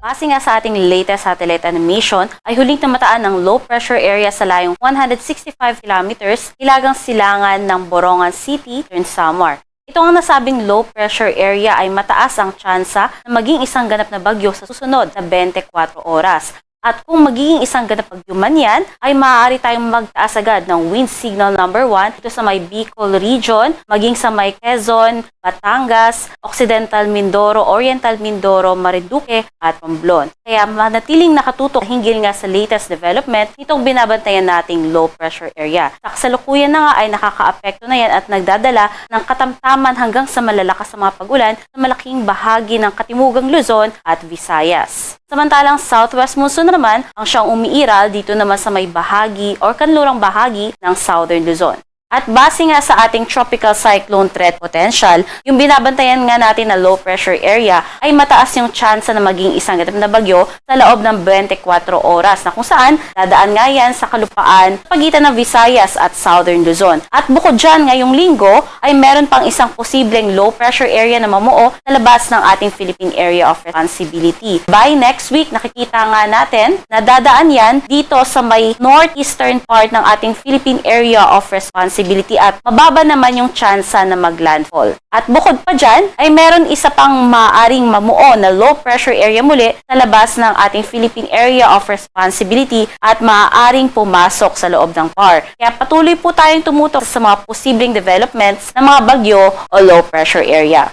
Base nga sa ating latest satellite animation, ay huling namataan ng low pressure area sa layong 165 kilometers hilagang silangan ng Borongan City, Samar. Ito ang nasabing low pressure area ay mataas ang tsansa na maging isang ganap na bagyo sa susunod na 24 oras. At kung magiging isang ganap bagyo man yan, ay maaari tayong magtaas agad ng wind signal number 1 dito sa may Bicol region, maging sa may Quezon, Batangas, Occidental Mindoro, Oriental Mindoro, Marinduque at Romblon. Kaya manatiling nakatutok hinggil nga sa latest development nitong binabantayan nating low pressure area. Sa kasalukuyan na nga ay nakakaapekto na yan at nagdadala ng katamtaman hanggang sa malalakas sa mga pag-ulan sa malaking bahagi ng Katimugang Luzon at Visayas. Samantalang southwest monsoon naman ang siyang umiiral dito naman sa may bahagi or kanlurang bahagi ng Southern Luzon. At base nga sa ating tropical cyclone threat potential, yung binabantayan nga natin na low pressure area ay mataas yung tsansa na maging isang ganap na bagyo sa loob ng 24 oras na kung saan dadaan nga yan sa kalupaan pagitan ng Visayas at Southern Luzon. At bukod dyan ngayong linggo ay meron pang isang posibleng low pressure area na mamuo sa labas ng ating Philippine Area of Responsibility. By next week, nakikita nga natin na dadaan yan dito sa may northeastern part ng ating Philippine Area of Responsibility at mababa naman yung tsansa na maglandfall. At bukod pa dyan, ay meron isa pang maaaring mamuo na low pressure area muli sa labas ng ating Philippine Area of Responsibility at maaaring pumasok sa loob ng PAR. Kaya patuloy po tayong tumutok sa mga posibleng developments ng mga bagyo o low pressure area.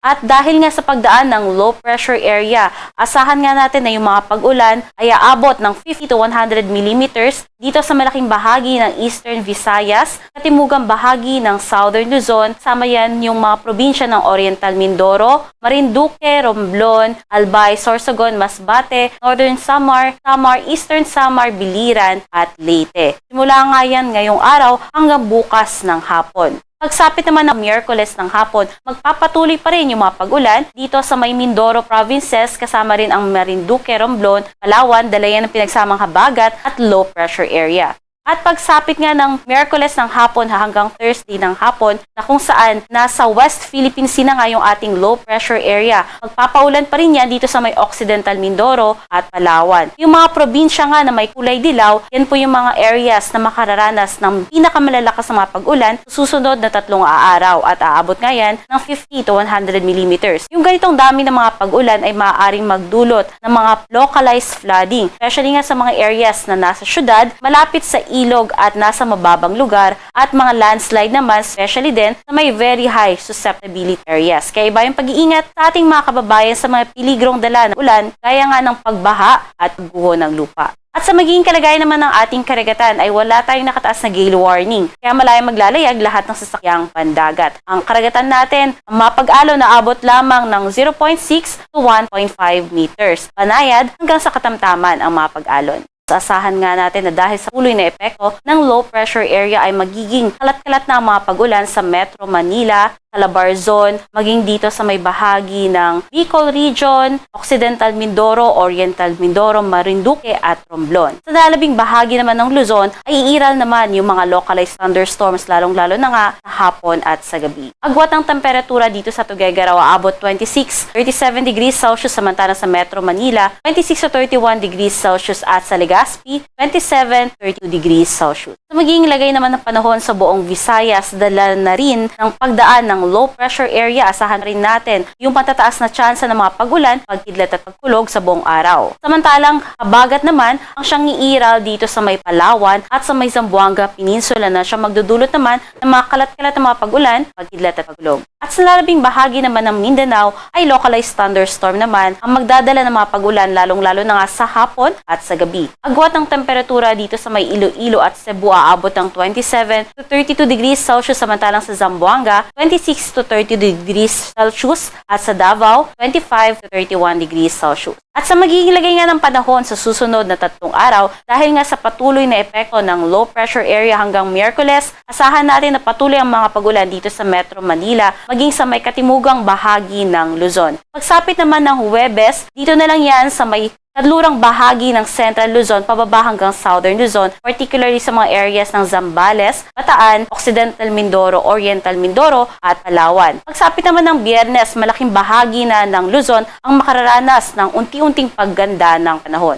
At dahil nga sa pagdaan ng low pressure area, asahan nga natin na yung mga pag-ulan ay aabot ng 50 to 100 millimeters dito sa malaking bahagi ng Eastern Visayas, katimugang bahagi ng Southern Luzon, sama yan yung mga probinsya ng Oriental Mindoro, Marinduque, Romblon, Albay, Sorsogon, Masbate, Northern Samar, Eastern Samar, Biliran at Leyte. Simula nga yan ngayong araw hanggang bukas ng hapon. Pagsapit naman ng Miyerkules ng hapon, magpapatuloy pa rin yung mga pag-ulan dito sa may Mindoro provinces kasama rin ang Marinduque, Romblon, Palawan, dalayan ng pinagsamang habagat at low pressure area. At pagsapit nga ng Miyerkules ng hapon hanggang Thursday ng hapon na kung saan nasa West Philippine Sea na nga yung ating low pressure area. Magpapaulan pa rin yan dito sa may Occidental Mindoro at Palawan. Yung mga probinsya nga na may kulay dilaw, yan po yung mga areas na makararanas ng pinakamalalakas na mga pag-ulan sa susunod na 3 araw at aabot nga yan ng 50 to 100 millimeters. Yung ganitong dami ng mga pag-ulan ay maaaring magdulot ng mga localized flooding, especially nga sa mga areas na nasa syudad, malapit sa ilog at nasa mababang lugar at mga landslide naman, especially din sa may very high susceptibility areas. Kaya iba yung pag-iingat sa ating mga kababayan sa mga piligrong dala ng ulan, gaya nga ng pagbaha at pagguho ng lupa. At sa magiging kalagayan naman ng ating karagatan ay wala tayong nakataas na gale warning. Kaya malayang maglalayag lahat ng sasakyang pandagat. Ang karagatan natin, ang mapag-alo na abot lamang ng 0.6 to 1.5 meters. Panayad hanggang sa katamtaman ang mapag-alon. Asahan nga natin na dahil sa tuloy na epekto ng low pressure area ay magiging kalat-kalat na ang mga pag-ulan sa Metro Manila, Calabar Zone, maging dito sa may bahagi ng Bicol Region, Occidental Mindoro, Oriental Mindoro, Marinduque at Romblon. Sa nalabing bahagi naman ng Luzon ay iiral naman yung mga localized thunderstorms lalong-lalo na nga sa hapon at sa gabi. Agwat ng temperatura dito sa Tuguegarao aabot 26-37 degrees Celsius samantala sa Metro Manila, 26 to 31 degrees Celsius at sa Legazpi, 27-32 degrees Celsius. Sa magiging lagay naman ng panahon sa buong Visayas, dala na rin ng pagdaan ng low pressure area, asahan rin natin yung matataas na tsansa ng mga pag-ulan, pagkidlat at pagkulog sa buong araw. Samantalang habagat naman ang siyang iiral dito sa may Palawan at sa may Zamboanga Peninsula na siya magdudulot naman ng mga kalat-kalat na mga pag-ulan, pagkidlat at pagkulog. At sa lalabing bahagi naman ng Mindanao ay localized thunderstorm naman ang magdadala ng mga pag-ulan lalong-lalo na nga sa hapon at sa gabi. Agwat ng temperatura dito sa may Iloilo at Cebu aabot ng 27 to 32 degrees Celsius samantalang sa Zamboanga 26 to 30 degrees Celsius at sa Davao 25 to 31 degrees Celsius. At sa magiging lagay nga ng panahon sa susunod na 3 araw, dahil nga sa patuloy na epekto ng low pressure area hanggang Miyerkules, asahan natin na patuloy ang mga pag-ulan dito sa Metro Manila, maging sa may katimugang bahagi ng Luzon. Pagsapit naman ng Huwebes, dito na lang yan sa may Kadlurang bahagi ng Central Luzon pababa hanggang Southern Luzon, particularly sa mga areas ng Zambales, Bataan, Occidental Mindoro, Oriental Mindoro at Palawan. Pagsapit naman ng Biyernes, malaking bahagi na ng Luzon ang makararanas ng unti-unting pagganda ng panahon.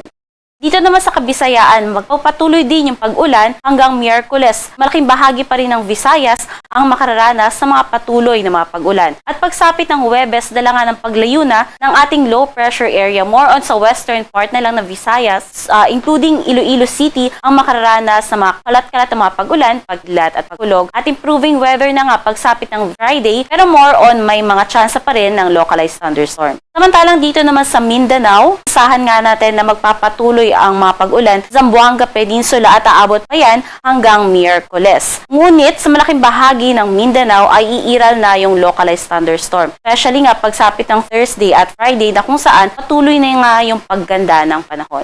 Dito naman sa Kabisayaan, magpapatuloy din yung pag-ulan hanggang Miyerkules. Malaking bahagi pa rin ng Visayas ang makararanas sa mga patuloy na mga pag-ulan. At pagsapit ng Huwebes, dala nga ng paglayuna ng ating low pressure area more on sa western part na lang ng Visayas, including Iloilo City, ang makararanas ng mga kalat-kalat na mga pag-ulan, paglat at pagkulog. At improving weather na nga pagsapit ng Friday, pero more on may mga tsansa pa rin ng localized thunderstorm. Samantalang dito naman sa Mindanao, asahan nga natin na magpapatuloy ang mga pag-ulan sa Zamboanga Peninsula at aabot pa yan hanggang Miyerkules. Ngunit sa malaking bahagi ng Mindanao ay iiral na yung localized thunderstorm. Especially nga pagsapit ng Thursday at Friday na kung saan patuloy na nga yung pagganda ng panahon.